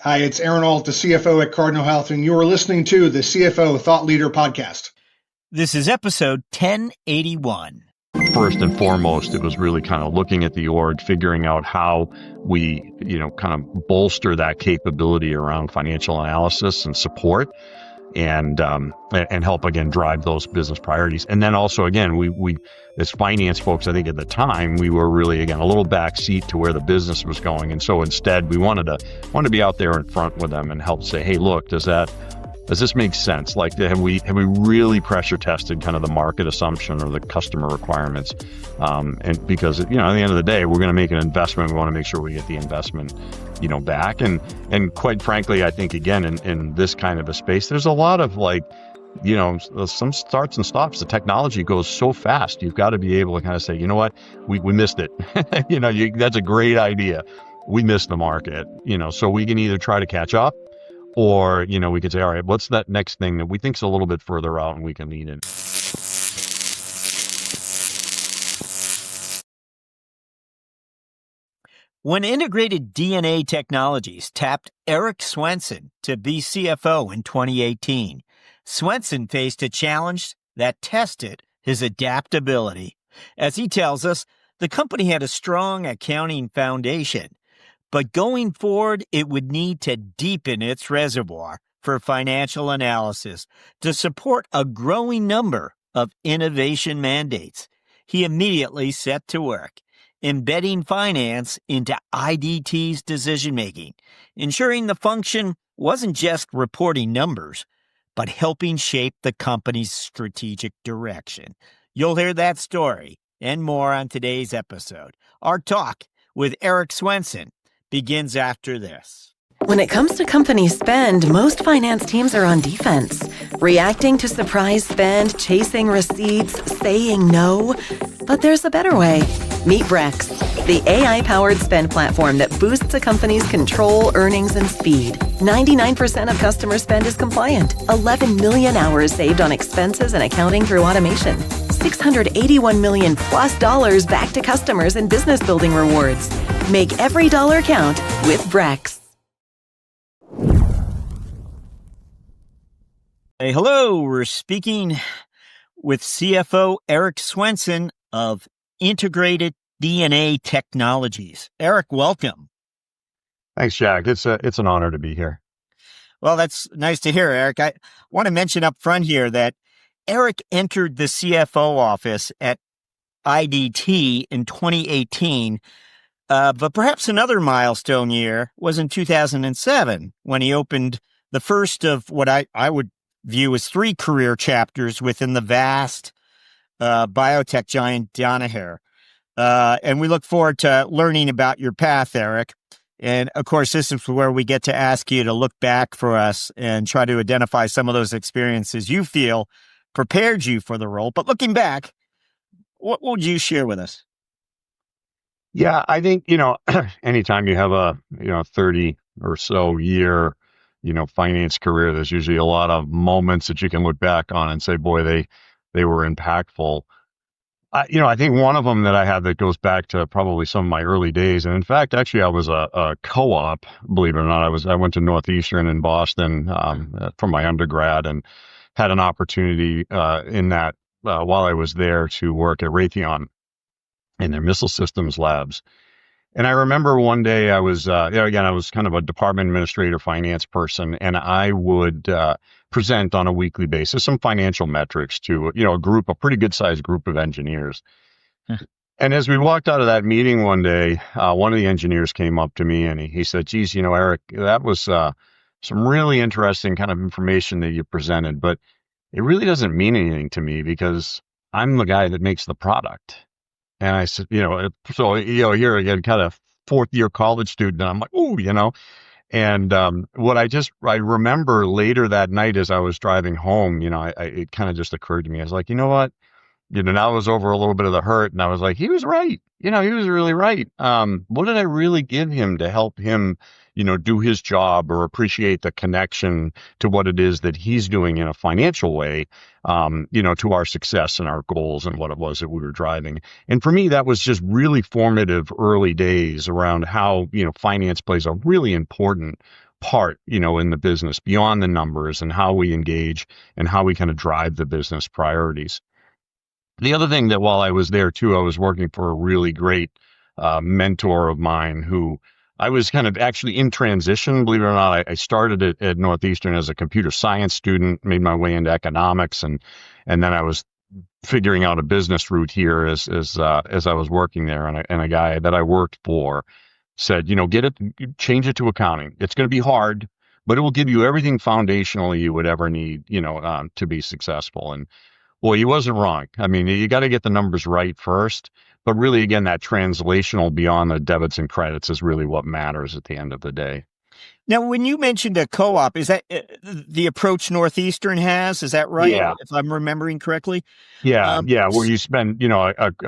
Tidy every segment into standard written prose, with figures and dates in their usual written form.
Hi, it's Aaron Alt, the CFO at Cardinal Health, and you are listening to the CFO Thought Leader Podcast. This is episode 1081. First and foremost, it was really kind of looking at the org, figuring out how we, kind of bolster that capability around financial analysis and support and help, again, drive those business priorities. And then also, again, we as finance folks, I think at the time, we were really, again, a little backseat to where the business was going. And so instead, we wanted to be out there in front with them and help say, hey, look, does this make sense? Like, have we really pressure tested kind of the market assumption or the customer requirements? And because, at the end of the day, we're going to make an investment. We want to make sure we get the investment, back. And quite frankly, I think, again, in this kind of a space, there's a lot of some starts and stops. The technology goes so fast. You've got to be able to kind of say, you know what, we missed it. That's a great idea. We missed the market, so we can either try to catch up, or, we could say, all right, what's that next thing that we think is a little bit further out and we can lead in? When Integrated DNA Technologies tapped Erik Swenson to be CFO in 2018, Swenson faced a challenge that tested his adaptability. As he tells us, the company had a strong accounting foundation, but going forward, it would need to deepen its reservoir for financial analysis to support a growing number of innovation mandates. He immediately set to work, embedding finance into IDT's decision-making, ensuring the function wasn't just reporting numbers, but helping shape the company's strategic direction. You'll hear that story and more on today's episode. Our talk with Erik Swenson begins after this. When it comes to company spend, most finance teams are on defense, reacting to surprise spend, chasing receipts, saying no. But there's a better way. Meet Brex, the AI-powered spend platform that boosts a company's control, earnings, and speed. 99% of customer spend is compliant. 11 million hours saved on expenses and accounting through automation. $681 million plus back to customers in business building rewards. Make every dollar count with Brex. Hey, hello, we're speaking with CFO Erik Swenson of Integrated DNA Technologies. Erik, welcome. Thanks, Jack. It's an honor to be here. Well, that's nice to hear, Erik. I want to mention up front here that Erik entered the CFO office at IDT in 2018, but perhaps another milestone year was in 2007 when he opened the first of what I would view as 3 career chapters within the vast biotech giant Danaher. And we look forward to learning about your path, Erik. And of course, this is where we get to ask you to look back for us and try to identify some of those experiences you feel prepared you for the role. But looking back, what would you share with us? Yeah, I think, anytime you have a, 30 or so year, finance career, there's usually a lot of moments that you can look back on and say, boy, they were impactful. I think one of them that I had that goes back to probably some of my early days. And in fact, actually, I was a co-op, believe it or not. I went to Northeastern in Boston for my undergrad and had an opportunity in that while I was there to work at Raytheon in their missile systems labs. And I remember one day I was, again, I was kind of a department administrator, finance person, and I would present on a weekly basis some financial metrics to, a pretty good sized group of engineers. And as we walked out of that meeting one day, one of the engineers came up to me and he said, geez, Erik, that was some really interesting kind of information that you presented, but it really doesn't mean anything to me because I'm the guy that makes the product. And I said, so, here again, kind of 4th year college student, I'm like, ooh, and what I remember later that night as I was driving home, it kind of just occurred to me. I was like, you know what? Now I was over a little bit of the hurt and I was like, he was right. He was really right. What did I really give him to help him, do his job or appreciate the connection to what it is that he's doing in a financial way, to our success and our goals and what it was that we were driving. And for me, that was just really formative early days around how, finance plays a really important part, in the business beyond the numbers and how we engage and how we kind of drive the business priorities. The other thing that while I was there too, I was working for a really great mentor of mine who I was kind of actually in transition. Believe it or not, I started at Northeastern as a computer science student, made my way into economics, and then I was figuring out a business route here as I was working there. And a guy that I worked for said, change it to accounting. It's going to be hard, but it will give you everything foundationally you would ever need, to be successful. And well, he wasn't wrong. I mean, you got to get the numbers right first, but really, again, that translational beyond the debits and credits is really what matters at the end of the day. Now, when you mentioned a co-op, is that the approach Northeastern has? Is that right? Yeah. If I'm remembering correctly? Yeah, where you spend,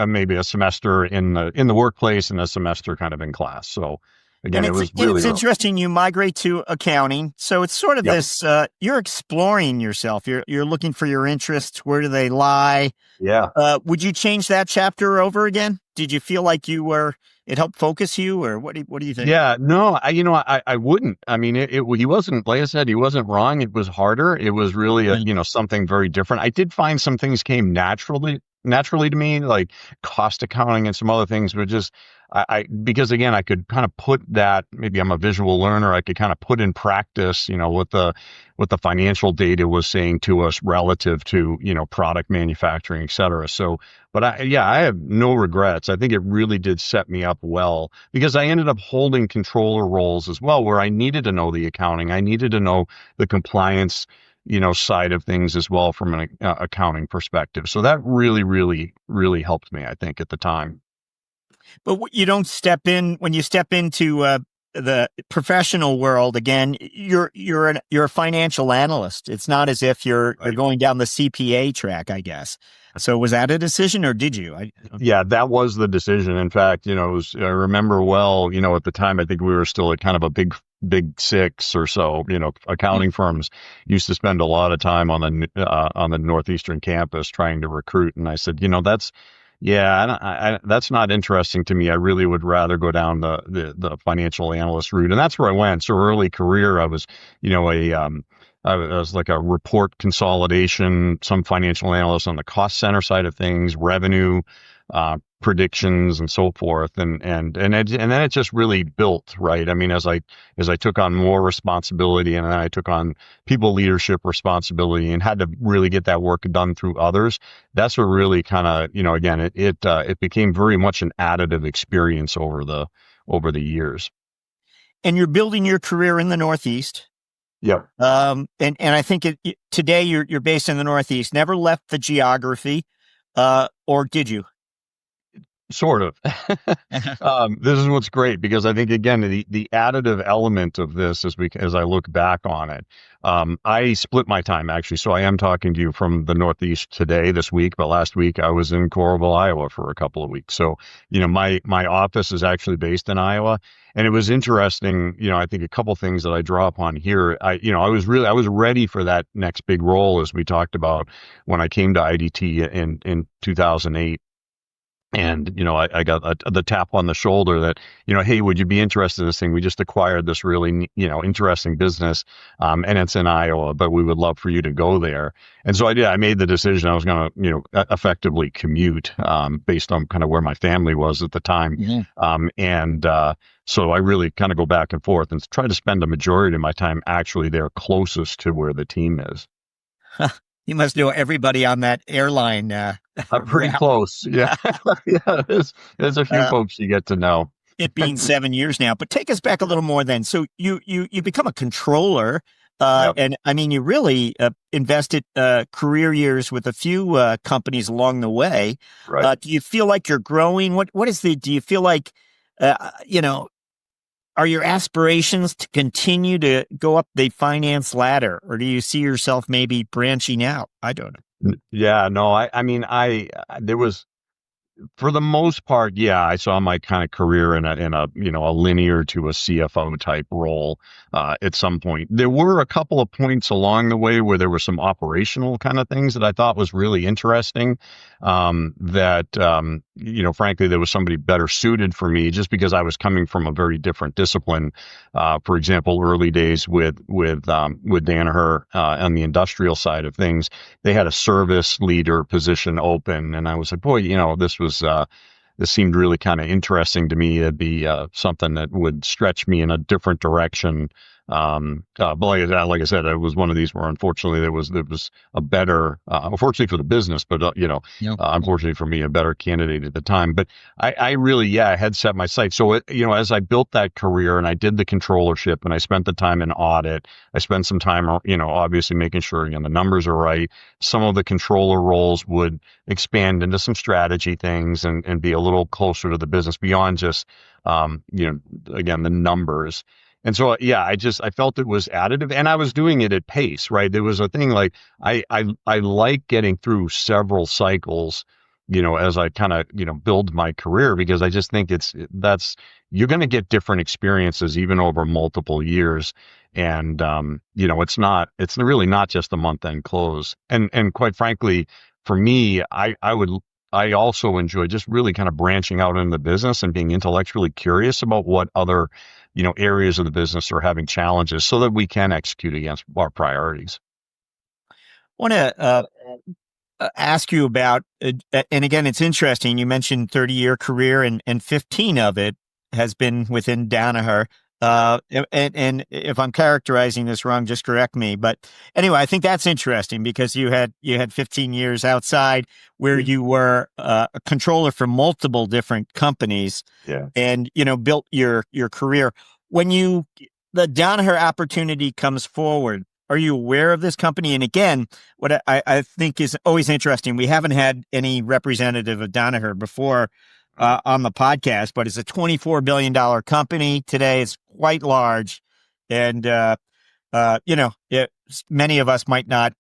maybe a semester in the workplace and a semester kind of in class. So again, it was really it's interesting. You migrate to accounting, so it's sort of Yep. this. You're exploring yourself. You're looking for your interests. Where do they lie? Yeah. Would you change that chapter over again? Did you feel like it helped focus you, or what do you think? Yeah, no, I wouldn't. I mean, he wasn't, like I said, he wasn't wrong. It was harder. It was really something very different. I did find some things came naturally to me, like cost accounting and some other things, but just because again, I could kind of put that, maybe I'm a visual learner. I could kind of put in practice, what the financial data was saying to us relative to, product manufacturing, et cetera. So, but I have no regrets. I think it really did set me up well because I ended up holding controller roles as well, where I needed to know the accounting. I needed to know the compliance, side of things as well from an accounting perspective. So that really, really, really helped me, I think, at the time. But you don't step in when you step into the professional world again. You're a financial analyst. It's not as if you're going down the CPA track, I guess. So was that a decision, or did you? Yeah, that was the decision. In fact, I remember well, at the time, I think we were still at kind of a big six or so. Accounting firms used to spend a lot of time on the Northeastern campus trying to recruit, and I said, that's not interesting to me. I really would rather go down the financial analyst route, and that's where I went. So early career, I was, I was like a report consolidation, some financial analyst on the cost center side of things, revenue, predictions and so forth. And then it just really built, right? I mean, as I took on more responsibility and then I took on people leadership responsibility and had to really get that work done through others, that's what really kind of, again, it became very much an additive experience over the years. And you're building your career in the Northeast. Yep. And I think today you're based in the Northeast, never left the geography, or did you? Sort of. This is what's great because I think again the additive element of this as I look back on it, I split my time actually. So I am talking to you from the Northeast today, this week, but last week I was in Coralville, Iowa for a couple of weeks. So my office is actually based in Iowa, and it was interesting. I think a couple things that I draw upon here. I was ready for that next big role as we talked about when I came to IDT in 2008. And, I got the tap on the shoulder that, hey, would you be interested in this thing? We just acquired this really, interesting business, and it's in Iowa, but we would love for you to go there. And so I did. I made the decision I was going to, effectively commute, based on kind of where my family was at the time. Mm-hmm. So I really kind of go back and forth and try to spend a majority of my time actually there closest to where the team is. You must know everybody on that airline. Pretty close. Yeah. Yeah. There's a few folks you get to know. It being 7 years now, but take us back a little more then. So you become a controller, Yep. and I mean, you really invested career years with a few companies along the way. Right. Do you feel like you're growing? Do you feel like, are your aspirations to continue to go up the finance ladder, or do you see yourself maybe branching out? I don't know. Yeah, no, I mean, there was for the most part, yeah, I saw my kind of career in a a linear to a CFO type role at some point. There were a couple of points along the way where there were some operational kind of things that I thought was really interesting. Frankly, there was somebody better suited for me just because I was coming from a very different discipline. For example, early days with Danaher on the industrial side of things, they had a service leader position open, and I was like, boy, this seemed really kind of interesting to me. It'd be something that would stretch me in a different direction. But like I said, it was one of these where unfortunately there was a better, unfortunately for the business, but unfortunately for me, a better candidate at the time. But I really, I had set my sights. So as I built that career and I did the controllership and I spent the time in audit, I spent some time, obviously making sure the numbers are right. Some of the controller roles would expand into some strategy things and be a little closer to the business beyond just, again, the numbers. And so, I felt it was additive, and I was doing it at pace, right? There was a thing like I like getting through several cycles, as I kind of, build my career, because I just think you're going to get different experiences even over multiple years. And, it's really not just a month end close. And quite frankly, for me, I also enjoy just really kind of branching out into the business and being intellectually curious about what other areas of the business are having challenges so that we can execute against our priorities. I want to ask you about, and again, it's interesting. You mentioned 30-year career, and 15 of it has been within Danaher. And if I'm characterizing this wrong, just correct me. But anyway, I think that's interesting because you had 15 years outside where you were a controller for multiple different companies, and built your career. When the Danaher opportunity comes forward, are you aware of this company? And again, what I think is always interesting, we haven't had any representative of Danaher before on the podcast, but it's a $24 billion company today. It's quite large. And, many of us might not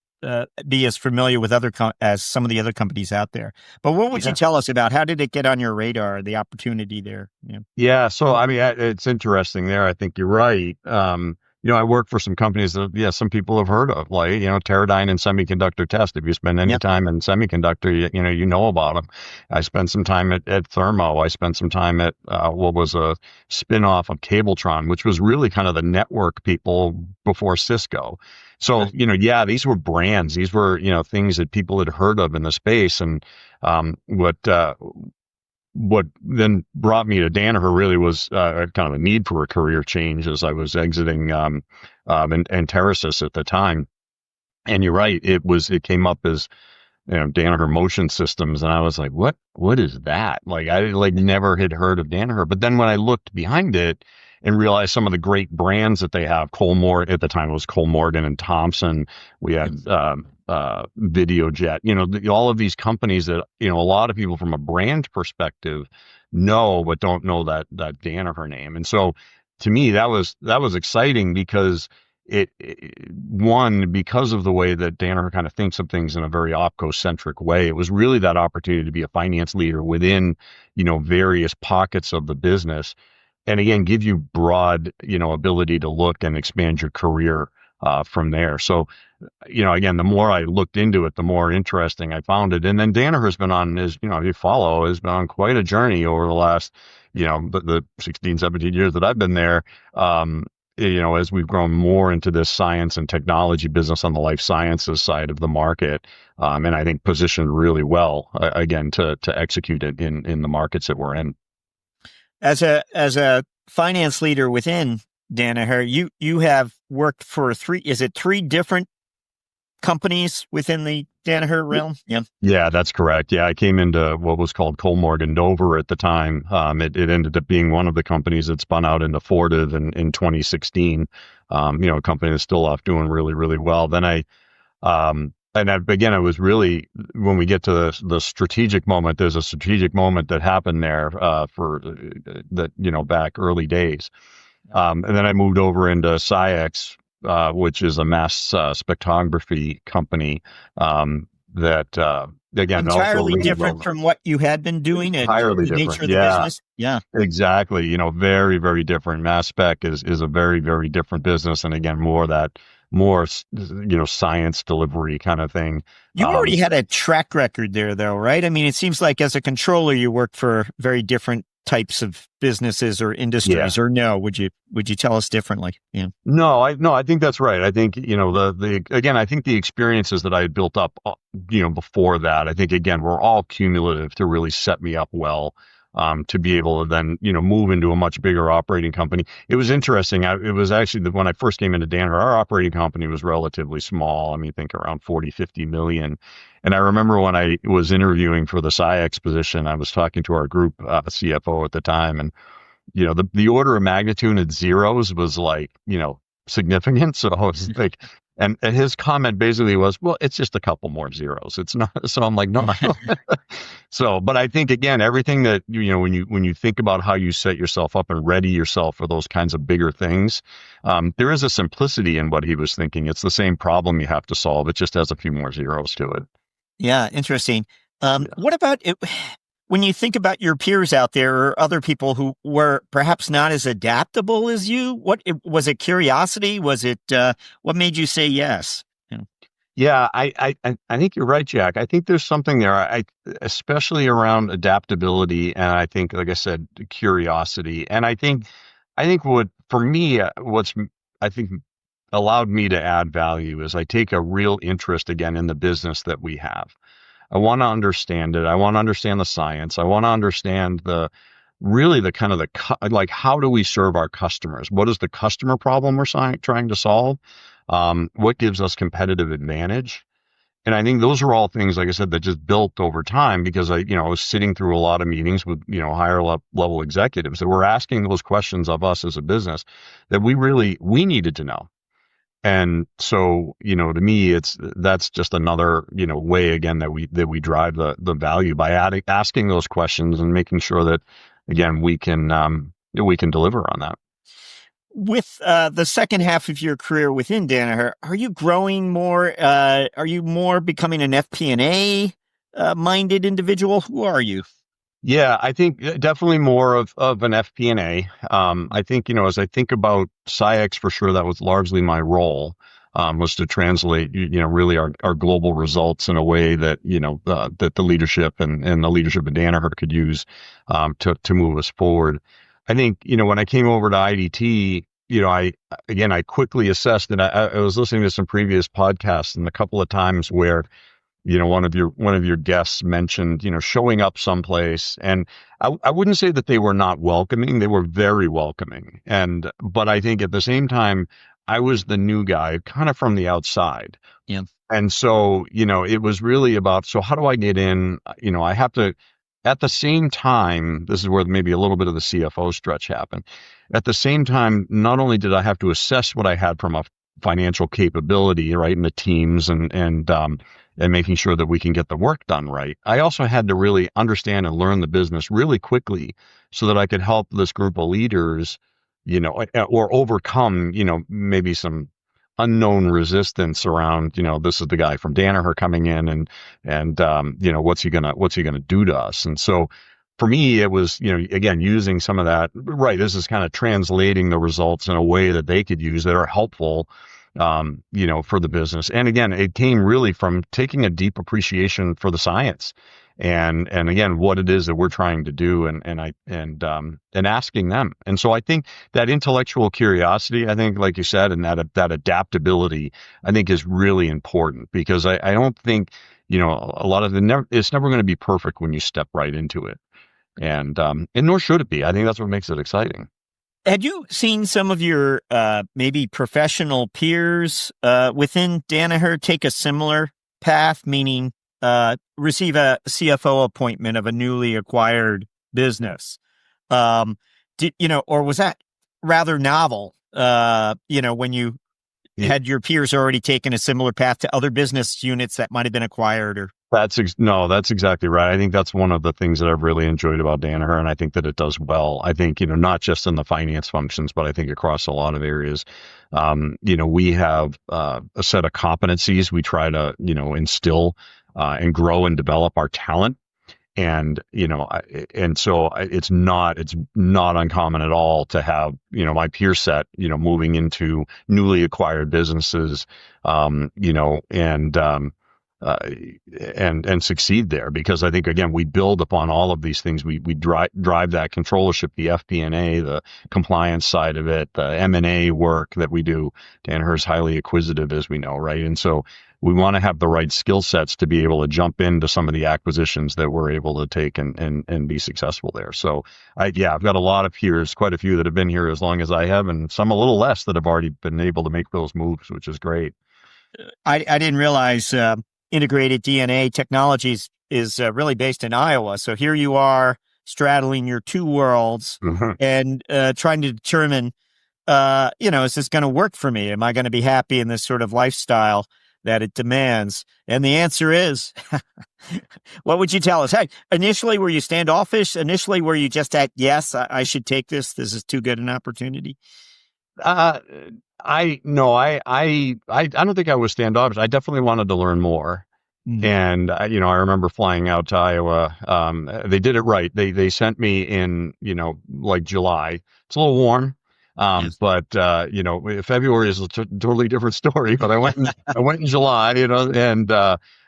be as familiar with as some of the other companies out there. But what would you tell us about how did it get on your radar, the opportunity there? So, I mean, it's interesting there. I think you're right. I work for some companies that, some people have heard of, like, Teradyne and Semiconductor Test. If you spend any time in semiconductor, you know about them. I spent some time at Thermo. I spent some time at what was a spinoff of Cabletron, which was really kind of the network people before Cisco. So, these were brands. These were, things that people had heard of in the space. And what then brought me to Danaher really was kind of a need for a career change as I was exiting and Enterasys at the time. And you're right, it came up as Danaher Motion Systems, and I was like, what is that? Like I never had heard of Danaher. But then when I looked behind it and realized some of the great brands that they have, Colmore, at the time it was Cole Morgan and Thompson. We had Videojet, all of these companies that, a lot of people from a brand perspective know, but don't know that Danaher name. And so to me, that was exciting because because of the way that Danaher kind of thinks of things in a very opco-centric way, it was really that opportunity to be a finance leader within, various pockets of the business. And again, give you broad, ability to look and expand your career from there. So, again, the more I looked into it, the more interesting I found it. And then Danaher has been on, has been on quite a journey over the last, the 16, 17 years that I've been there. As we've grown more into this science and technology business on the life sciences side of the market, and I think positioned really well, again, to execute it in the markets that we're in. As a finance leader within Danaher, you have worked for three different companies within the Danaher realm? Yeah, that's correct. Yeah, I came into what was called Colmorgan Dover at the time. It ended up being one of the companies that spun out into Fortive in 2016. A company that's still off doing really, really well. Then it was really, when we get to the strategic moment, there's a strategic moment that happened there back early days. And then I moved over into SciEx, which is a mass spectrography company that again, also Entirely really different well, from what you had been doing at entirely the nature different. of the Yeah, business. Yeah. exactly. Very, very different. Mass spec is a very, very different business. And again, more, science delivery kind of thing. You already had a track record there, though, right? I mean, it seems like as a controller, you worked for very different types of businesses or Yeah. industries, or no? Would you tell us differently? Yeah. No, I think that's right. I think, again, I think the experiences that I had built up, before that, I think again, were all cumulative to really set me up well, to be able to then, move into a much bigger operating company. It was interesting. It was actually when I first came into Danaher, our operating company was relatively small. I mean, think around 40, 50 million. And I remember when I was interviewing for the SciEx position, I was talking to our group CFO at the time, and the order of magnitude at zeros was like, significant. So I was like, and his comment basically was, well, it's just a couple more zeros. It's not. So I'm like, no. So, but I think again, everything that, when you think about how you set yourself up and ready yourself for those kinds of bigger things, there is a simplicity in what he was thinking. It's the same problem you have to solve. It just has a few more zeros to it. Yeah. Interesting. What about it? When you think about your peers out there or other people who were perhaps not as adaptable as you, was it curiosity? Was it, what made you say yes? Yeah, I think you're right, Jack. I think there's something there. Especially around adaptability, and I think, like I said, curiosity. And I think what for me, what's I think allowed me to add value is I take a real interest again in the business that we have. I want to understand it. I want to understand the science. I want to understand really the kind of like, how do we serve our customers? What is the customer problem we're trying to solve? What gives us competitive advantage? And I think those are all things, like I said, that just built over time because I was sitting through a lot of meetings with, higher level executives that were asking those questions of us as a business that we needed to know. And so, to me, that's just another, way again that we drive the value by asking those questions and making sure that, again, we can deliver on that. With the second half of your career within Danaher, are you growing more? Are you more becoming an FP&A minded individual? Who are you? Yeah, I think definitely more of an FP&A. I think, as I think about SciEx for sure, that was largely my role, was to translate, really our global results in a way that, that the leadership and the leadership of Danaher could use, to move us forward. I think, when I came over to IDT, I quickly assessed, and I was listening to some previous podcasts and a couple of times where, one of your guests mentioned, showing up someplace, and I wouldn't say that they were not welcoming. They were very welcoming. But I think at the same time, I was the new guy kind of from the outside. Yeah. And so, it was really about, so how do I get in? I have to, at the same time, this is where maybe a little bit of the CFO stretch happened. At the same time, not only did I have to assess what I had from a financial capability, right, in the teams and making sure that we can get the work done right, I also had to really understand and learn the business really quickly so that I could help this group of leaders, or overcome, maybe some unknown resistance around, this is the guy from Danaher coming in and what's he gonna do to us? And so for me, it was, again, using some of that, right. This is kind of translating the results in a way that they could use that are helpful, for the business. And again, it came really from taking a deep appreciation for the science and again, what it is that we're trying to do and asking them. And so I think that intellectual curiosity, I think, like you said, and that adaptability, I think is really important because I don't think, a lot of it's never going to be perfect when you step right into it. And nor should it be. I think that's what makes it exciting. Had you seen some of your maybe professional peers within Danaher take a similar path, meaning receive a CFO appointment of a newly acquired business? Or was that rather novel? When you had your peers already taken a similar path to other business units that might have been acquired, or that's exactly right. I think that's one of the things that I've really enjoyed about Danaher, and I think that it does well. I think, not just in the finance functions, but I think across a lot of areas. We have a set of competencies we try to, instill and grow and develop our talent. And, so it's not uncommon at all to have, my peer set, moving into newly acquired businesses, and succeed there, because I think, again, we build upon all of these things. We drive that controllership, the FP&A, the compliance side of it, the M&A work that we do. Danaher's highly acquisitive, as we know, right? And so we want to have the right skill sets to be able to jump into some of the acquisitions that we're able to take and be successful there. So I've got a lot of peers, quite a few that have been here as long as I have, and some a little less that have already been able to make those moves, which is great. I didn't realize Integrated DNA Technologies is really based in Iowa. So here you are straddling your two worlds and trying to determine, is this going to work for me? Am I going to be happy in this sort of lifestyle that it demands? And the answer is, what would you tell us? Hey, initially, were you standoffish? Initially, were you just at, yes, I should take this. This is too good an opportunity. I don't think I was standoffish. I definitely wanted to learn more. And, I remember flying out to Iowa. They did it right. They sent me in, like July. It's a little warm. Yes. But, February is a totally different story, but I went in July,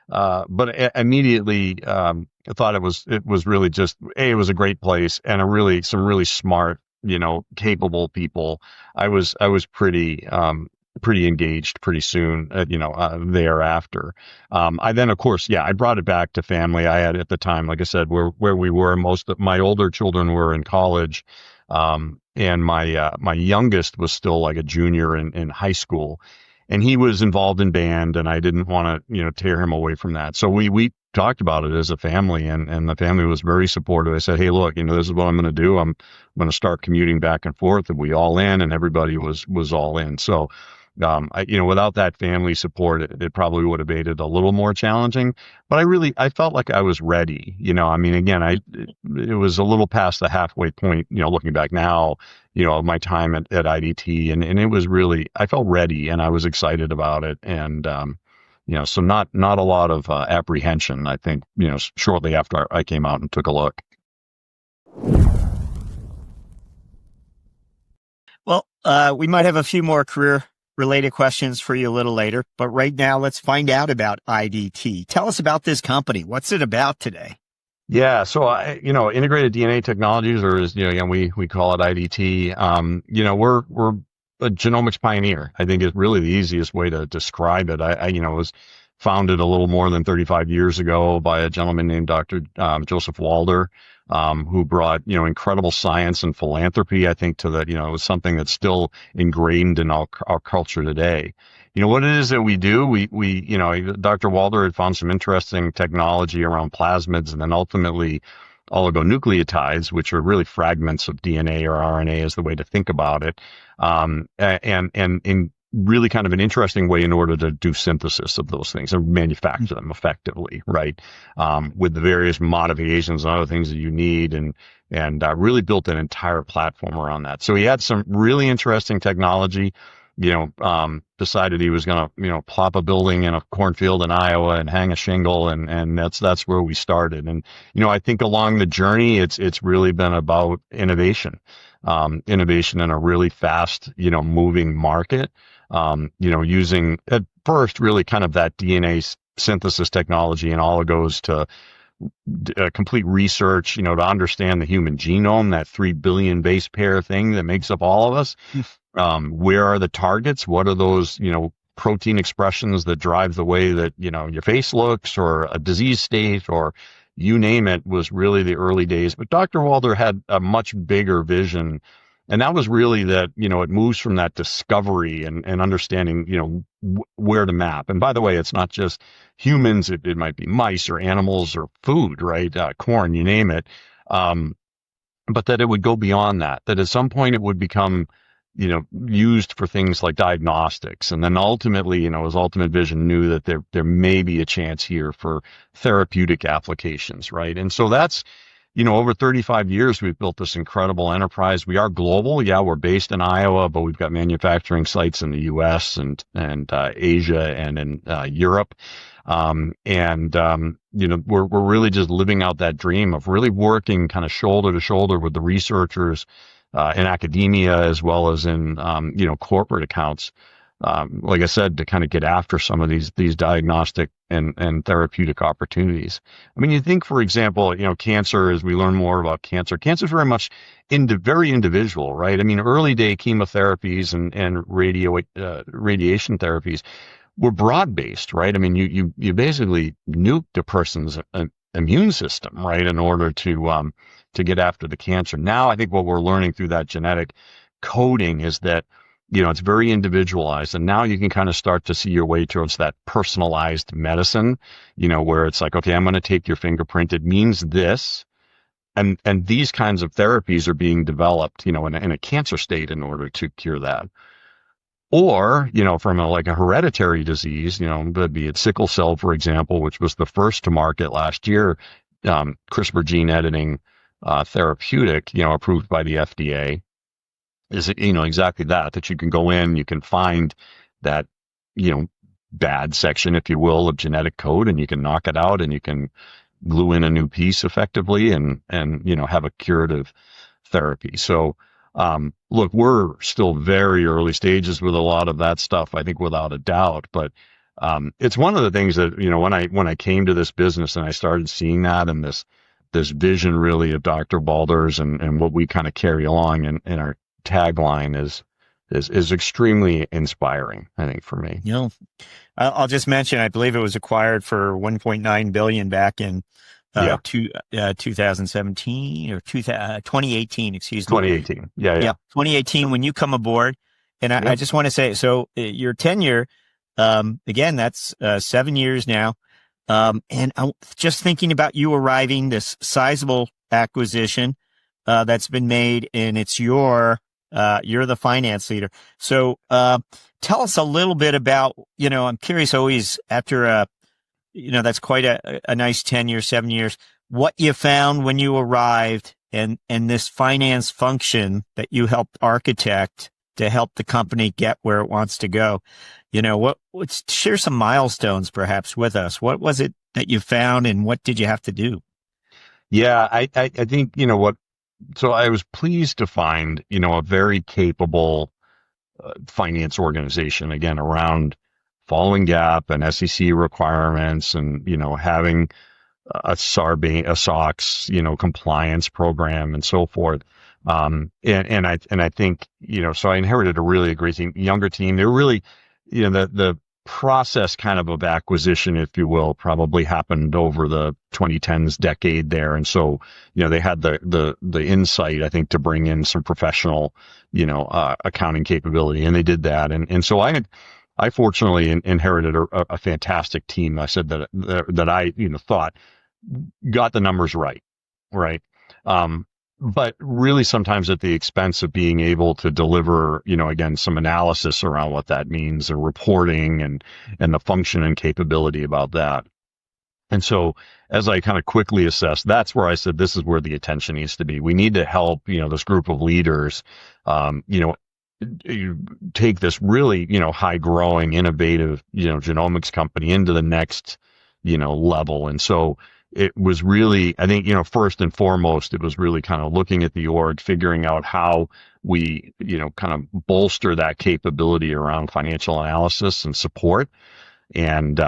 but immediately, I thought it was really just, it was a great place, and some really smart, capable people. I was pretty engaged pretty soon, thereafter. I then, of course, I brought it back to family. I had at the time, like I said, where we were, most of my older children were in college. And my youngest was still like a junior in high school, and he was involved in band, and I didn't want to, tear him away from that. So we talked about it as a family, and the family was very supportive. I said, hey, look, this is what I'm going to do. I'm going to start commuting back and forth, and we all in, and everybody was all in. So, without that family support, it probably would have made it a little more challenging, but I felt like I was ready. Again, it was a little past the halfway point, looking back now, of my time at IDT, and it was really, I felt ready, and I was excited about it. And, so not a lot of apprehension, I think, shortly after I came out and took a look. Well, we might have a few more career-related questions for you a little later, but right now let's find out about IDT. Tell us about this company. What's it about today? Yeah, so Integrated DNA Technologies, or as again we call it IDT. We're a genomics pioneer. I think is really the easiest way to describe it. I was founded a little more than 35 years ago by a gentleman named Dr. Joseph Walder, who brought, incredible science and philanthropy, I think, to that. It was something that's still ingrained in our culture today. What it is that we do, we Dr. Walder had found some interesting technology around plasmids, and then ultimately oligonucleotides, which are really fragments of DNA or RNA is the way to think about it. And in really kind of an interesting way in order to do synthesis of those things and manufacture them effectively, right? With the various modifications and other things that you need, and really built an entire platform around that. So he had some really interesting technology, decided he was going to, plop a building in a cornfield in Iowa and hang a shingle. And that's where we started. And, I think along the journey, it's really been about innovation in a really fast, moving market. Using at first really kind of that DNA synthesis technology and oligos to complete research, to understand the human genome, that 3 billion base pair thing that makes up all of us. Where are the targets? What are those, protein expressions that drive the way that, your face looks, or a disease state, or you name it, was really the early days. But Dr. Walder had a much bigger vision. And that was really that, it moves from that discovery and understanding, where to map. And by the way, it's not just humans. It might be mice or animals or food, right? Corn, you name it. But that it would go beyond that at some point it would become, used for things like diagnostics. And then ultimately, his ultimate vision knew that there may be a chance here for therapeutic applications, right? And so that's, over 35 years, we've built this incredible enterprise. We are global. Yeah, we're based in Iowa, but we've got manufacturing sites in the U.S. and Asia and in Europe. We're really just living out that dream of really working kind of shoulder to shoulder with the researchers in academia as well as in corporate accounts. Like I said, to kind of get after some of these diagnostic and therapeutic opportunities. I mean, you think, for example, cancer, as we learn more about cancer is very much very individual, right? I mean, early day chemotherapies and radiation therapies were broad based, right? I mean, you basically nuked a person's immune system, right, in order to get after the cancer. Now, I think what we're learning through that genetic coding is that it's very individualized, and now you can kind of start to see your way towards that personalized medicine, where it's like, okay, I'm going to take your fingerprint. It means this, and these kinds of therapies are being developed, in a cancer state in order to cure that. Or, from a hereditary disease, be it sickle cell, for example, which was the first to market last year, CRISPR gene editing therapeutic, approved by the FDA, is, exactly that you can go in, you can find that, bad section, if you will, of genetic code, and you can knock it out and you can glue in a new piece effectively and have a curative therapy. So, look, we're still very early stages with a lot of that stuff, I think, without a doubt. But it's one of the things that, when I came to this business and I started seeing that and this vision really of Dr. Balders and what we kind of carry along in our tagline is extremely inspiring, I think, for me. I'll just mention, I believe it was acquired for $1.9 billion back in 2017 or 2018, excuse me. 2018. Yeah. 2018 when you come aboard. And I just want to say, so your tenure, again, that's 7 years now. And I'm just thinking about you arriving, this sizable acquisition that's been made, and it's you're the finance leader. So tell us a little bit about, I'm curious always after that's quite a nice tenure, 7 years, what you found when you arrived and this finance function that you helped architect to help the company get where it wants to go. Share some milestones perhaps with us. What was it that you found and what did you have to do? Yeah, I think, so I was pleased to find, a very capable finance organization, again, around following GAAP and SEC requirements and, having a SOX, compliance program and so forth. And I think, so I inherited a really great team, younger team. They were really, the process kind of acquisition, if you will, probably happened over the 2010s decade there. And so, they had the insight, I think, to bring in some professional, accounting capability, and they did that. And so I fortunately inherited a fantastic team. I said that I, thought got the numbers right. But really sometimes at the expense of being able to deliver, again, some analysis around what that means, or reporting and the function and capability about that. And so as I kind of quickly assessed, that's where I said, this is where the attention needs to be. We need to help, this group of leaders, you take this really, high growing, innovative, genomics company into the next, level. And so it was really, I think, first and foremost, it was really kind of looking at the org, figuring out how we, kind of bolster that capability around financial analysis and support and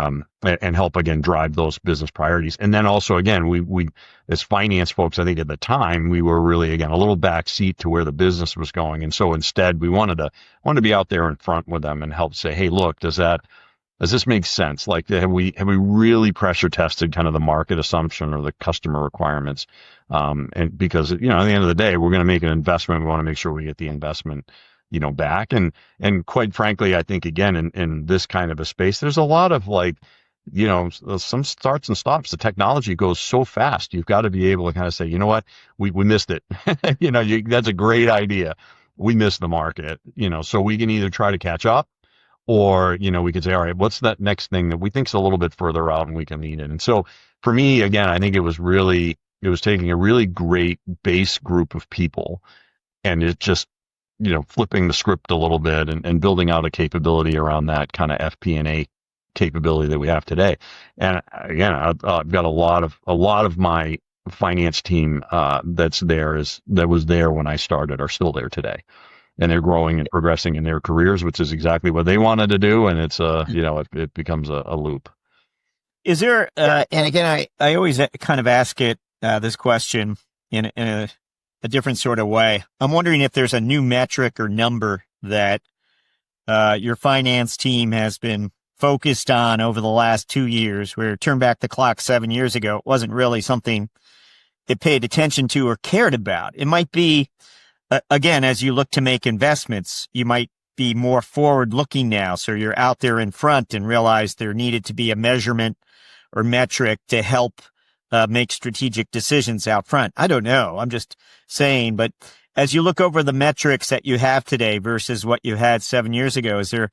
help, again, drive those business priorities. And then also, again, we as finance folks, I think at the time, we were really, again, a little backseat to where the business was going. And so instead, we wanted to be out there in front with them and help say, hey, look, does this make sense? Like, have we really pressure tested kind of the market assumption or the customer requirements? And because, at the end of the day, we're going to make an investment. We want to make sure we get the investment, back. And quite frankly, I think, again, in this kind of a space, there's a lot of some starts and stops. The technology goes so fast. You've got to be able to kind of say, you know what, we missed it. That's a great idea. We missed the market, so we can either try to catch up, or, we could say, all right, what's that next thing that we think is a little bit further out and we can lead in? And so for me, again, I think it was taking a really great base group of people and it just, flipping the script a little bit and building out a capability around that kind of FP&A capability that we have today. And again, I've got a lot of my finance team that was there when I started are still there today, and they're growing and progressing in their careers, which is exactly what they wanted to do. And it's it becomes a loop. Is there, and again, I always kind of ask it, this question in a different sort of way. I'm wondering if there's a new metric or number that your finance team has been focused on over the last 2 years, where turn back the clock 7 years ago, it wasn't really something it paid attention to or cared about. It might be, again, as you look to make investments, you might be more forward looking now. So you're out there in front and realize there needed to be a measurement or metric to help make strategic decisions out front. I don't know. I'm just saying, but as you look over the metrics that you have today versus what you had 7 years ago, is there,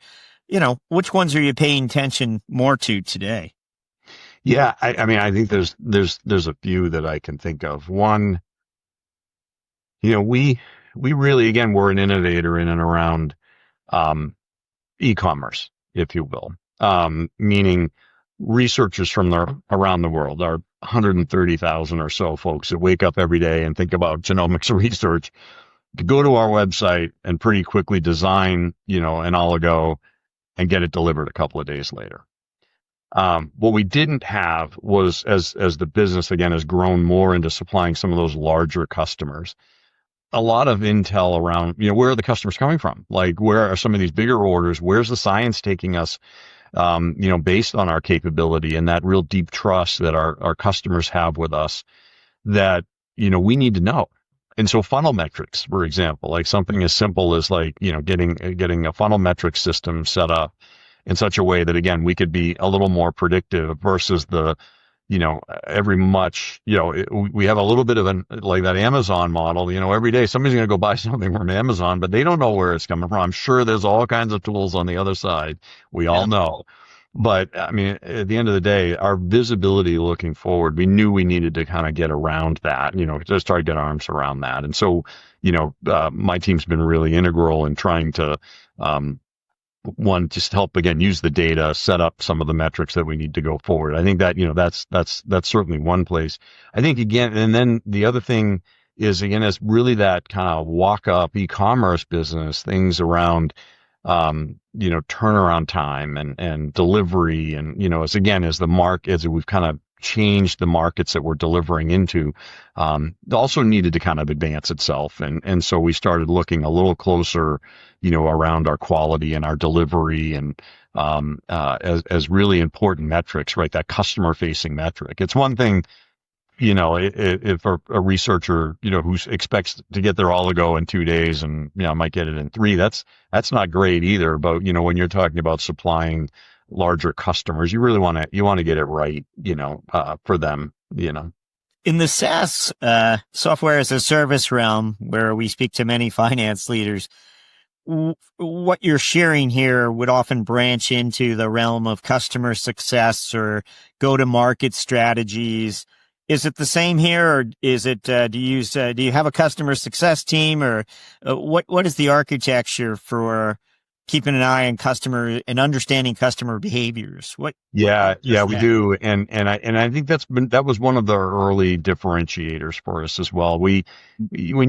which ones are you paying attention more to today? Yeah. I mean, I think there's a few that I can think of. One, we really, again, we're an innovator in and around e-commerce, if you will, meaning researchers from around the world, our 130,000 or so folks that wake up every day and think about genomics research, to go to our website and pretty quickly design, an oligo and get it delivered a couple of days later. What we didn't have was, as the business again has grown more into supplying some of those larger customers, a lot of intel around, where are the customers coming from? Like, where are some of these bigger orders? Where's the science taking us? Based on our capability and that real deep trust that our customers have with us, that, we need to know. And so funnel metrics, for example, like something as simple as like, getting a funnel metric system set up in such a way that, again, we could be a little more predictive versus the, every much, we have a little bit of like that Amazon model, every day somebody's going to go buy something from Amazon, but they don't know where it's coming from. I'm sure there's all kinds of tools on the other side. We all know. But I mean, at the end of the day, our visibility looking forward, we knew we needed to kind of get around that, just try to get our arms around that. And so, my team's been really integral in trying to, one, just help, again, use the data, set up some of the metrics that we need to go forward. I think that, that's certainly one place. I think, again, and then the other thing is, again, is really that kind of walk up e-commerce business, things around, turnaround time and delivery. And, as we've kind of changed the markets that we're delivering into, also needed to kind of advance itself. And so we started looking a little closer, around our quality and our delivery and, as really important metrics, right? That customer facing metric. It's one thing, if a researcher, who expects to get their oligo in 2 days and, might get it in 3, that's not great either. But, when you're talking about supplying larger customers, you really want to get it right, for them, In the SaaS, software as a service realm, where we speak to many finance leaders, what you're sharing here would often branch into the realm of customer success or go-to-market strategies. Is it the same here, or is it? Do you have a customer success team, or what is the architecture for keeping an eye on customer and understanding customer behaviors? Yeah, we do. And I think that was one of the early differentiators for us as well. When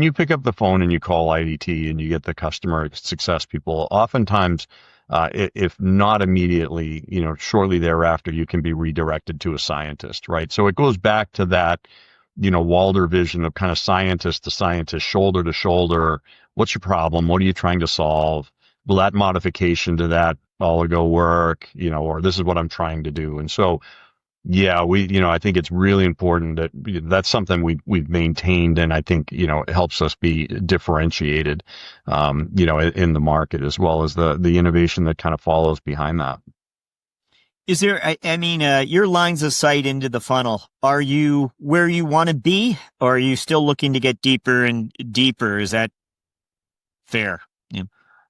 you pick up the phone and you call IDT and you get the customer success people, oftentimes, if not immediately, shortly thereafter, you can be redirected to a scientist, right? So it goes back to that, Walder vision of kind of scientist to scientist, shoulder to shoulder. What's your problem? What are you trying to solve? Will that modification to that oligo work, or this is what I'm trying to do. And so, yeah, I think it's really important that that's something we've maintained. And I think, it helps us be differentiated, in the market, as well as the innovation that kind of follows behind that. Is there, your lines of sight into the funnel, are you where you want to be, or are you still looking to get deeper and deeper? Is that fair? Yeah.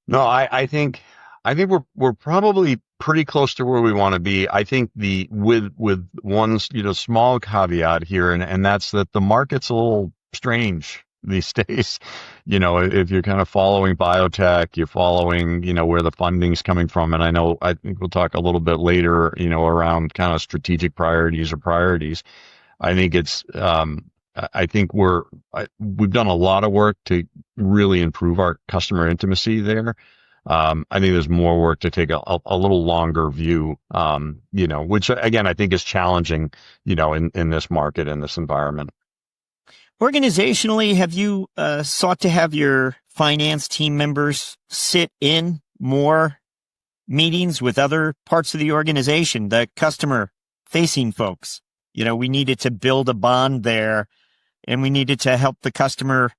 No, I think we're probably pretty close to where we want to be. I think with one, small caveat here, and that's that the market's a little strange, these days. If you're kind of following biotech, you're following, where the funding's coming from. And I think we'll talk a little bit later, around kind of strategic priorities or priorities. I think I think we've done a lot of work to really improve our customer intimacy there. I think there's more work to take a little longer view, which again, I think is challenging, in this market, in this environment. Organizationally, have you sought to have your finance team members sit in more meetings with other parts of the organization, the customer facing folks? We needed to build a bond there, and we needed to help the customer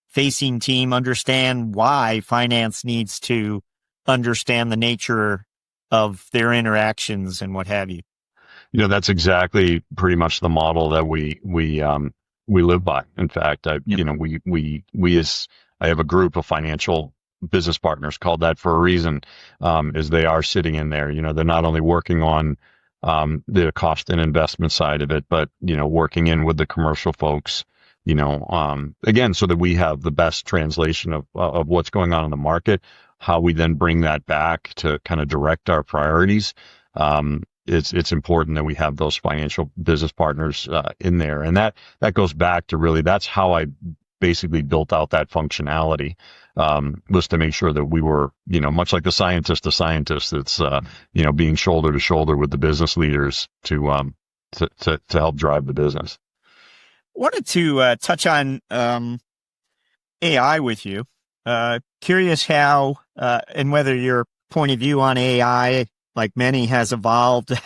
facing team understand why finance needs to understand the nature of their interactions and what have you. That's exactly pretty much the model that we live by. In fact, I have a group of financial business partners called that for a reason, is they are sitting in there. They're not only working on the cost and investment side of it, but, working in with the commercial folks, again, so that we have the best translation of what's going on in the market, how we then bring that back to kind of direct our priorities. It's important that we have those financial business partners in there. And that goes back to really, that's how I basically built out that functionality, was to make sure that we were, much like the scientist, it's, being shoulder to shoulder with the business leaders to help drive the business. Wanted to touch on AI with you. Curious how and whether your point of view on AI, like many, has evolved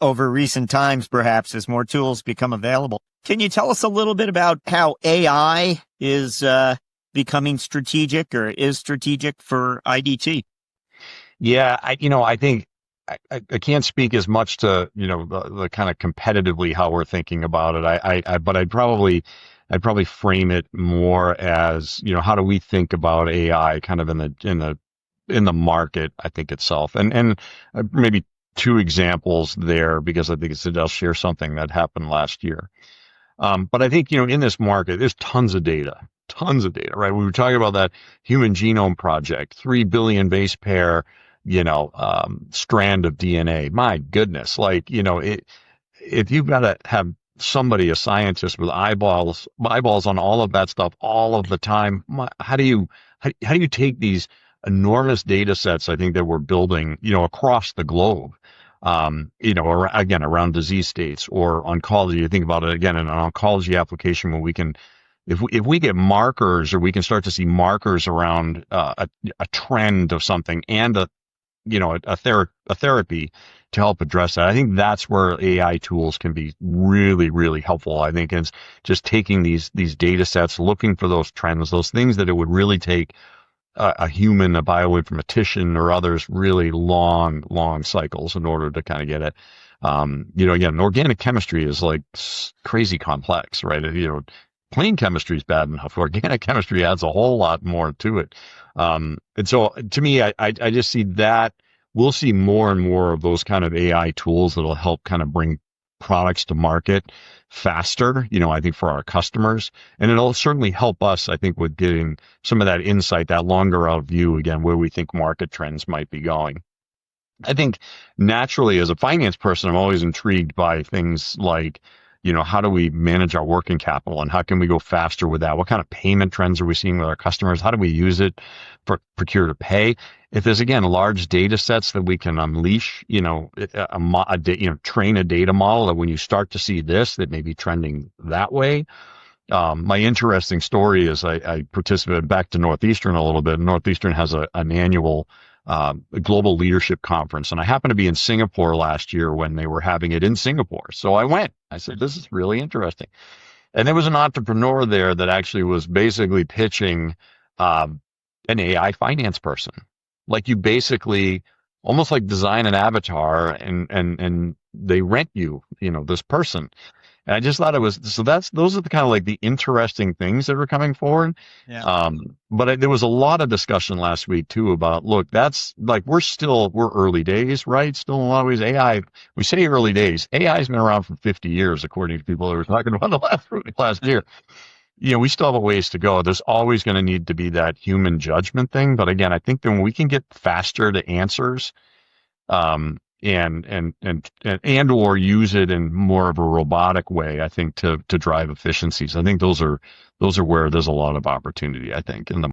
over recent times, perhaps as more tools become available. Can you tell us a little bit about how AI is becoming strategic or is strategic for IDT? Yeah, I think I can't speak as much to, the kind of competitively how we're thinking about it. But I'd probably frame it more as, how do we think about AI kind of in the market, I think, itself. And maybe two examples there, because I think I'll share something that happened last year. But I think, in this market, there's tons of data, right? We were talking about that Human Genome Project, 3 billion base pair, strand of DNA. My goodness. If you've got to have somebody, a scientist with eyeballs on all of that stuff all of the time, how do you take these enormous data sets, I think, that we're building, across the globe, again, around disease states or oncology? You think about it again in an oncology application where we can, if we get markers, or we can start to see markers around a trend of something and a therapy to help address that. I think that's where AI tools can be really, really helpful. I think it's just taking these data sets, looking for those trends, those things that it would really take a human, a bioinformatician or others, really long cycles in order to kind of get it. Again, organic chemistry is like crazy complex, right? Plain chemistry is bad enough. Organic chemistry adds a whole lot more to it. And so to me, I just see that we'll see more and more of those kind of AI tools that'll help kind of bring products to market faster, I think, for our customers. And it'll certainly help us, I think, with getting some of that insight, that longer out view, again, where we think market trends might be going. I think naturally, as a finance person, I'm always intrigued by things like, how do we manage our working capital, and how can we go faster with that? What kind of payment trends are we seeing with our customers? How do we use it for procure to pay? If there's, again, large data sets that we can unleash, train a data model that when you start to see this, that may be trending that way. My interesting story is I participated back to Northeastern a little bit. Northeastern has an annual global leadership conference. And I happened to be in Singapore last year when they were having it in Singapore. So I went. I said, this is really interesting. And there was an entrepreneur there that actually was basically pitching an AI finance person. Like, you basically almost like design an avatar and they rent you, this person. And I just thought it was, so those are the kind of like the interesting things that are coming forward. Yeah. But there was a lot of discussion last week too about, look, that's like, we're early days, right? Still in a lot of ways, AI, we say early days, AI has been around for 50 years, according to people who were talking about the last year. we still have a ways to go. There's always going to need to be that human judgment thing. But again, I think that when we can get faster to answers, and or use it in more of a robotic way, I think to drive efficiencies. I think those are where there's a lot of opportunity, I think, in the.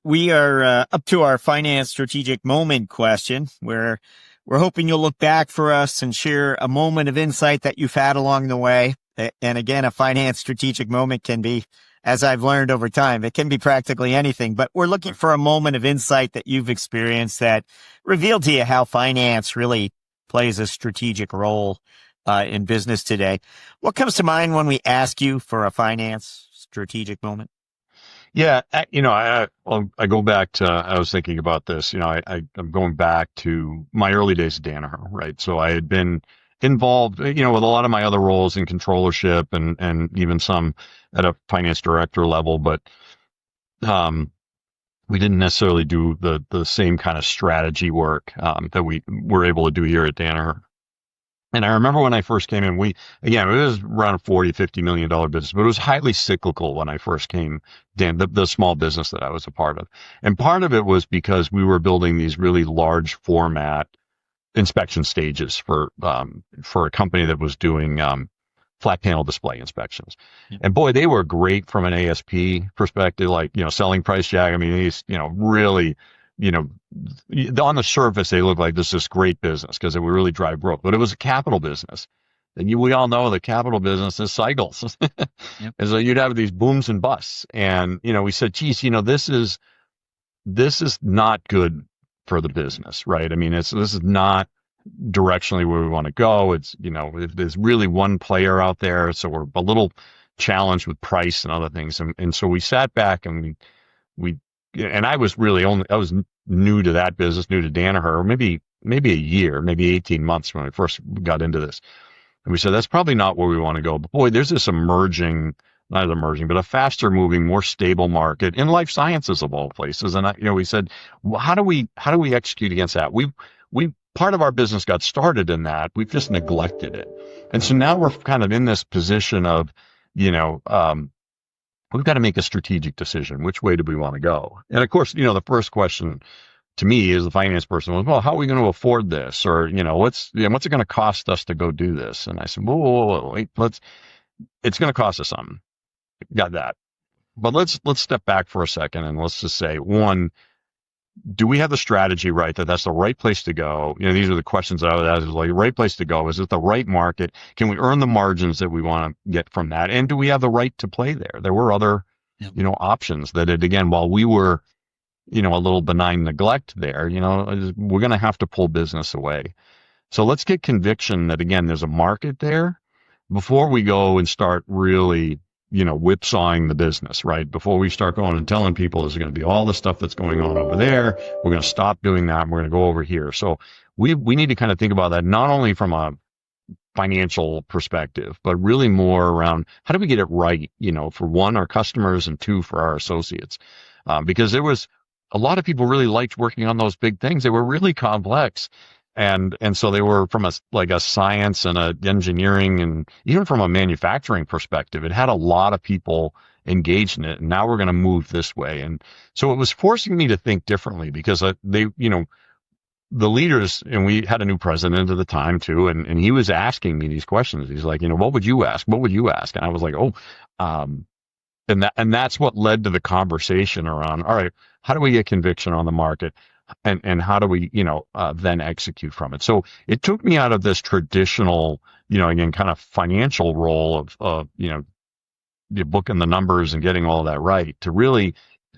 We are up to our finance strategic moment question, where we're hoping you'll look back for us and share a moment of insight that you've had along the way. And again, a finance strategic moment can be, as I've learned over time, it can be practically anything, but we're looking for a moment of insight that you've experienced that revealed to you how finance really plays a strategic role in business today. What comes to mind when we ask you for a finance strategic moment? Yeah, I go back to, I was thinking about this, I'm going back to my early days at Danaher, right? So I had been involved, with a lot of my other roles in controllership and even some at a finance director level, but we didn't necessarily do the same kind of strategy work that we were able to do here at Danaher. And I remember when I first came in, it was around $40-50 million business, but it was highly cyclical when I first came in, the small business that I was a part of. And part of it was because we were building these really large format inspection stages for a company that was doing flat panel display inspections. Yeah. And boy, they were great from an ASP perspective, like, selling price jag. I mean, these, really, on the surface, they look like this is great business because it would really drive growth, but it was a capital business. And we all know the capital business is cycles. Yep. And so you'd have these booms and busts. And, we said, geez, this is not good for the business, right? I mean, this is not directionally where we want to go. It's, if there's really one player out there, so we're a little challenged with price and other things. And so we sat back and and I was new to that business, new to Danaher, maybe a year, maybe 18 months when I first got into this. And we said, that's probably not where we want to go. But boy, there's this but a faster moving, more stable market in life sciences of all places. And we said, well, how do we execute against that? We part of our business got started in that. We've just neglected it. And so now we're kind of in this position of, we've got to make a strategic decision. Which way do we want to go? And of course, the first question to me as the finance person was, well, how are we going to afford this? Or, what's it going to cost us to go do this? And I said, whoa, wait, it's going to cost us something. Got that. But let's step back for a second and let's just say, one, do we have the strategy right, that's the right place to go? These are the questions that I would ask, is like, right place to go. Is it the right market? Can we earn the margins that we want to get from that? And do we have the right to play there? There were other, options that again, while we were, a little benign neglect there, we're going to have to pull business away. So let's get conviction that, again, there's a market there before we go and start really, whipsawing the business, right? Before we start going and telling people there's going to be all the stuff that's going on over there, we're going to stop doing that and we're going to go over here. So we need to kind of think about that, not only from a financial perspective, but really more around how do we get it right, for one, our customers, and two, for our associates. Because there was a lot of people really liked working on those big things. They were really complex. And so they were from a science and a engineering and even from a manufacturing perspective, it had a lot of people engaged in it. And now we're going to move this way. And so it was forcing me to think differently because the leaders, and we had a new president at the time too. And he was asking me these questions. He's like, what would you ask? What would you ask? And I was like, and that's what led to the conversation around, all right, how do we get conviction on the market? And how do we, then execute from it? So it took me out of this traditional, again, kind of financial role of booking the numbers and getting all that right to really,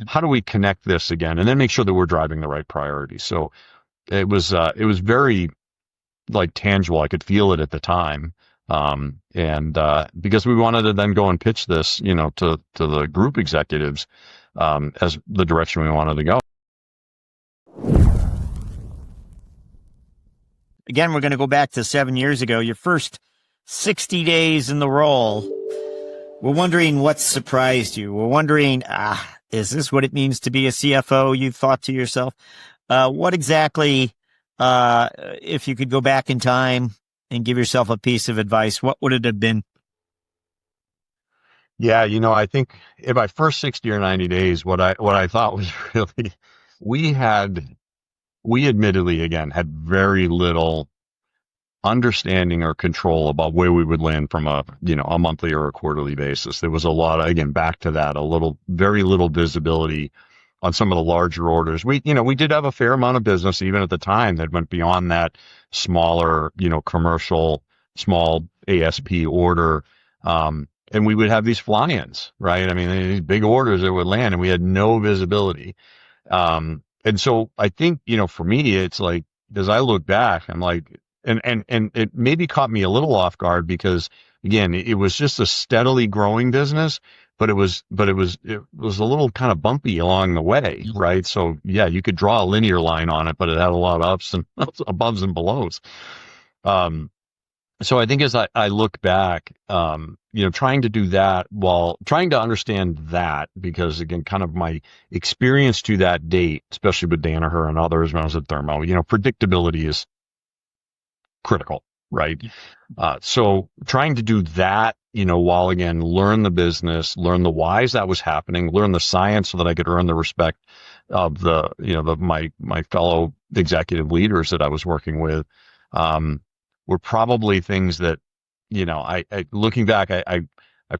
how do we connect this again and then make sure that we're driving the right priorities? So it was very like tangible. I could feel it at the time. Because we wanted to then go and pitch this, to the group executives, as the direction we wanted to go. Again, we're going to go back to 7 years ago, your first 60 days in the role. We're wondering what surprised you. We're wondering, is this what it means to be a CFO? You thought to yourself, what exactly, if you could go back in time, and give yourself a piece of advice, what would it have been? Yeah, I think in my first 60 or 90 days, what I thought was really, we admittedly, again, had very little understanding or control about where we would land from a monthly or a quarterly basis. There was a lot, again, back to that, very little visibility on some of the larger orders. We did have a fair amount of business even at the time that went beyond that smaller, commercial, small ASP order. And we would have these fly-ins, right? I mean, these big orders that would land and we had no visibility. And so I think, for me, it's like, as I look back, I'm like, and it maybe caught me a little off guard because again, it was just a steadily growing business, but it was a little kind of bumpy along the way, right? So yeah, you could draw a linear line on it, but it had a lot of ups and above and belows. So I think as I look back, trying to do that while trying to understand that, because again, kind of my experience to that date, especially with Danaher and others when I was at Thermo, predictability is critical, right? So trying to do that, while again, learn the business, learn the whys that was happening, learn the science so that I could earn the respect of my fellow executive leaders that I was working with, were probably things that, looking back, I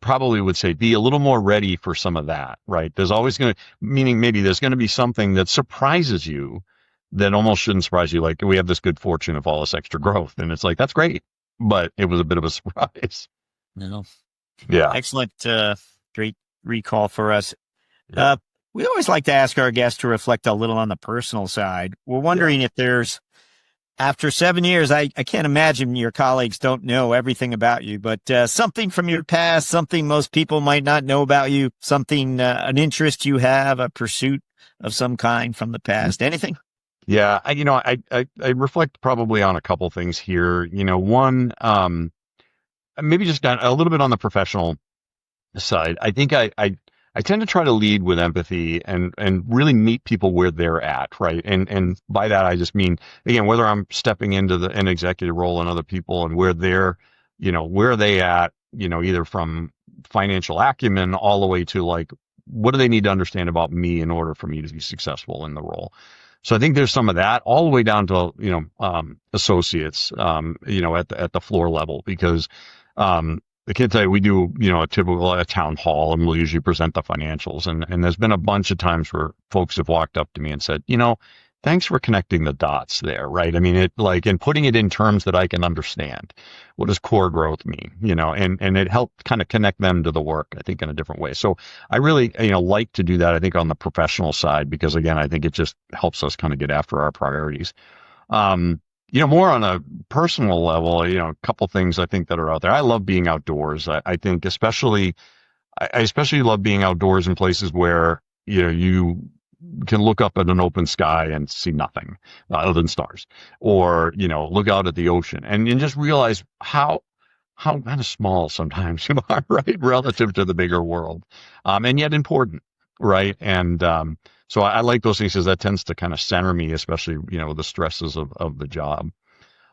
probably would say be a little more ready for some of that, right? There's always maybe there's going to be something that surprises you that almost shouldn't surprise you. Like we have this good fortune of all this extra growth and it's like, that's great, but it was a bit of a surprise. No. Yeah. Excellent. Great recall for us. Yeah. We always like to ask our guests to reflect a little on the personal side. We're wondering if there's, after 7 years, I can't imagine your colleagues don't know everything about you, but something from your past, something most people might not know about you, something, an interest you have, a pursuit of some kind from the past, anything? Yeah. I reflect probably on a couple things here. One, maybe just a little bit on the professional side. I think I tend to try to lead with empathy and really meet people where they're at, right? And by that I just mean, again, whether I'm stepping into an executive role and other people and where they're, where are they at, either from financial acumen all the way to like, what do they need to understand about me in order for me to be successful in the role? So I think there's some of that all the way down to, associates, at the floor level, because, I can't tell you, we do, a town hall and we'll usually present the financials. And there's been a bunch of times where folks have walked up to me and said, thanks for connecting the dots there, right? I mean, and putting it in terms that I can understand. What does core growth mean? And it helped kind of connect them to the work, I think, in a different way. So I really, like to do that, I think, on the professional side, because again, I think it just helps us kind of get after our priorities. More on a personal level, a couple things I think that are out there. I love being outdoors. I think I especially love being outdoors in places where, you can look up at an open sky and see nothing other than stars, or, look out at the ocean and just realize how kind of small sometimes you are, right? Relative to the bigger world. And yet important, right? And, so I like those things because that tends to kind of center me, especially, the stresses of the job.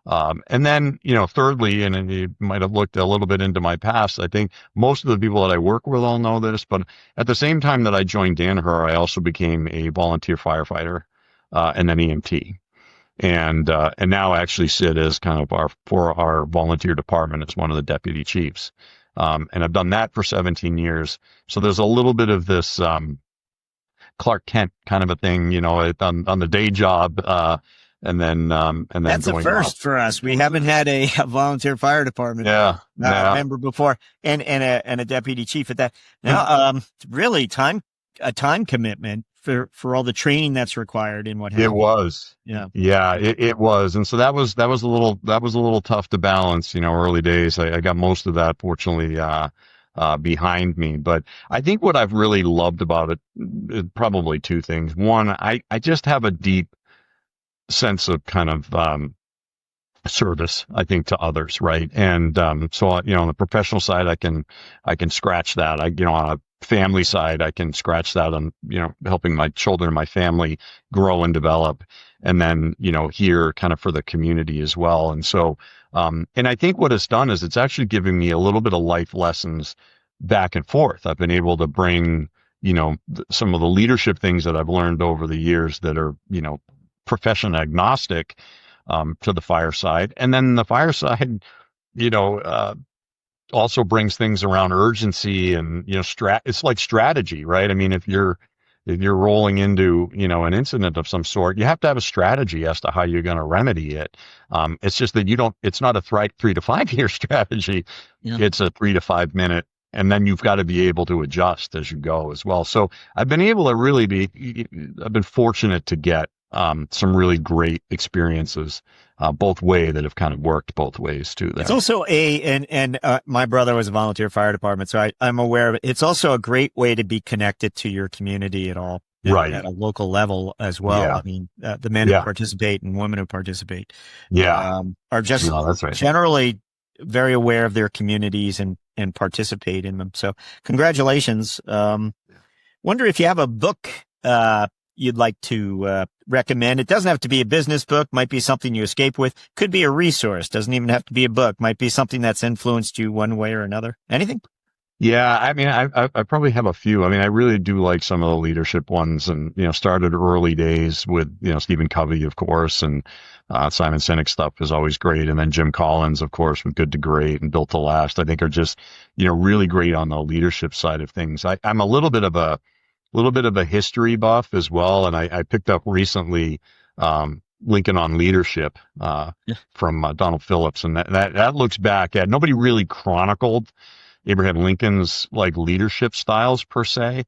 And then, thirdly, and you might have looked a little bit into my past, I think most of the people that I work with all know this, but at the same time that I joined Danaher, I also became a volunteer firefighter, and then EMT. And now I actually sit as kind of for our volunteer department as one of the deputy chiefs. And I've done that for 17 years. So there's a little bit of this, Clark Kent kind of a thing, on the day job, and then That's a first for us. We haven't had a volunteer fire department member before, and a deputy chief at that. Now, really a time commitment for all the training that's required and what have you. It was, it was, and so that was a little tough to balance. Early days, I got most of that fortunately behind me. But I think what I've really loved about it is probably two things. One, I just have a deep sense of kind of service, I think, to others, right? And so on the professional side, I can scratch that. On a family side, I can scratch that on helping my children and my family grow and develop, and then here kind of for the community as well. And so and I think what it's done is it's actually giving me a little bit of life lessons back and forth. I've been able to bring some of the leadership things that I've learned over the years that are profession agnostic to the fireside. And then the fireside, also brings things around urgency and, it's like strategy, right? I mean, if you're rolling into, an incident of some sort, you have to have a strategy as to how you're going to remedy it. It's just that it's not a 3 to 5 year strategy. Yeah. It's a 3 to 5 minute. And then you've got to be able to adjust as you go as well. So I've been able to I've been fortunate to get some really great experiences both way that have kind of worked both ways too. There. It's also my brother was a volunteer fire department, so I'm aware of it. It's also a great way to be connected to your community at all, right, at a local level as well. Yeah. I mean, the men who participate and women who participate, are just that's right. generally very aware of their communities and participate in them. So congratulations. Wonder if you have a book you'd like to recommend. It doesn't have to be a business book, might be something you escape with, could be a resource, doesn't even have to be a book, might be something that's influenced you one way or another. Anything? Yeah, I mean, I probably have a few. I mean, I really do like some of the leadership ones, and started early days with Stephen Covey, of course, and Simon Sinek stuff is always great, and then Jim Collins, of course, with Good to Great and Built to Last. I think are just really great on the leadership side of things. I'm a little bit of a history buff as well, and I picked up recently Lincoln on Leadership from Donald Phillips, and that looks back at nobody really chronicled Abraham Lincoln's leadership styles per se.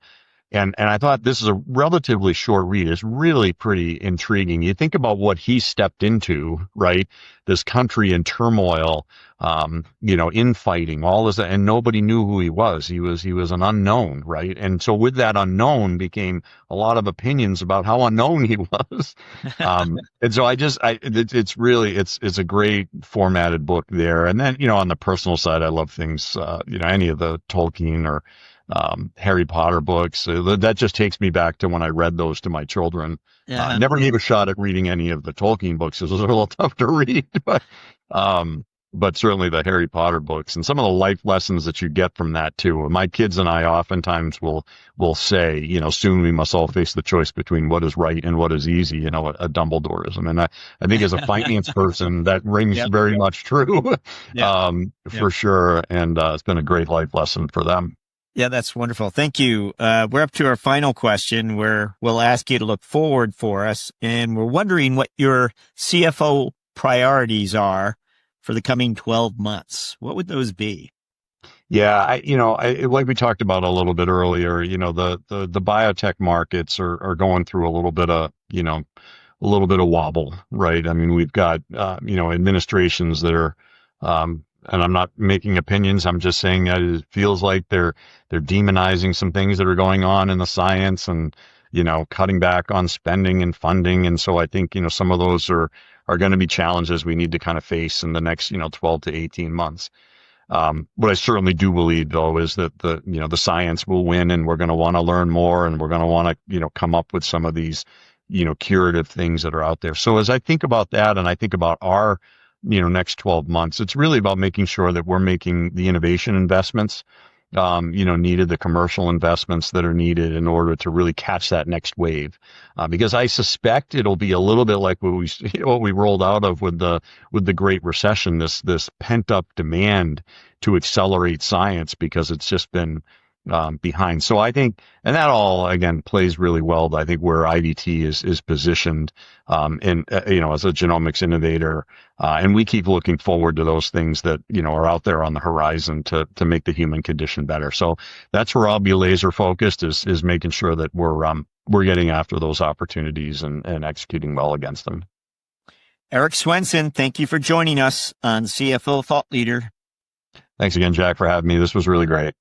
And I thought this is a relatively short read. It's really pretty intriguing. You think about what he stepped into, right? This country in turmoil, infighting, all this, and nobody knew who he was. He was an unknown, right? And so with that unknown became a lot of opinions about how unknown he was. And so it's a great formatted book there. And then, on the personal side, I love things, any of the Tolkien or Harry Potter books. That just takes me back to when I read those to my children. I never gave a shot at reading any of the Tolkien books. Those are a little tough to read, but certainly the Harry Potter books and some of the life lessons that you get from that too. My kids and I oftentimes will say, soon we must all face the choice between what is right and what is easy, a Dumbledoreism. And I think as a finance person, that rings very much true, for sure. And it's been a great life lesson for them. Yeah, that's wonderful. Thank you. We're up to our final question where we'll ask you to look forward for us. And we're wondering what your CFO priorities are for the coming 12 months. What would those be? Yeah, I like we talked about a little bit earlier, the biotech markets are going through a little bit of wobble, right? I mean, we've got, administrations that are, and I'm not making opinions. I'm just saying that it feels like they're demonizing some things that are going on in the science and, cutting back on spending and funding. And so I think, some of those are going to be challenges we need to kind of face in the next, 12 to 18 months. What I certainly do believe though, is that the science will win, and we're going to want to learn more, and we're going to want to, come up with some of these, curative things that are out there. So as I think about that, and I think about our next 12 months, it's really about making sure that we're making the innovation investments, needed, the commercial investments that are needed in order to really catch that next wave. Because I suspect it'll be a little bit like what we rolled out of with the Great Recession, this pent up demand to accelerate science because it's just been behind. So I think, and that all again plays really well, I think, where IDT is positioned, as a genomics innovator. And we keep looking forward to those things that, are out there on the horizon to make the human condition better. So that's where I'll be laser focused is making sure that we're getting after those opportunities and executing well against them. Erik Swenson, thank you for joining us on CFO Thought Leader. Thanks again, Jack, for having me. This was really great.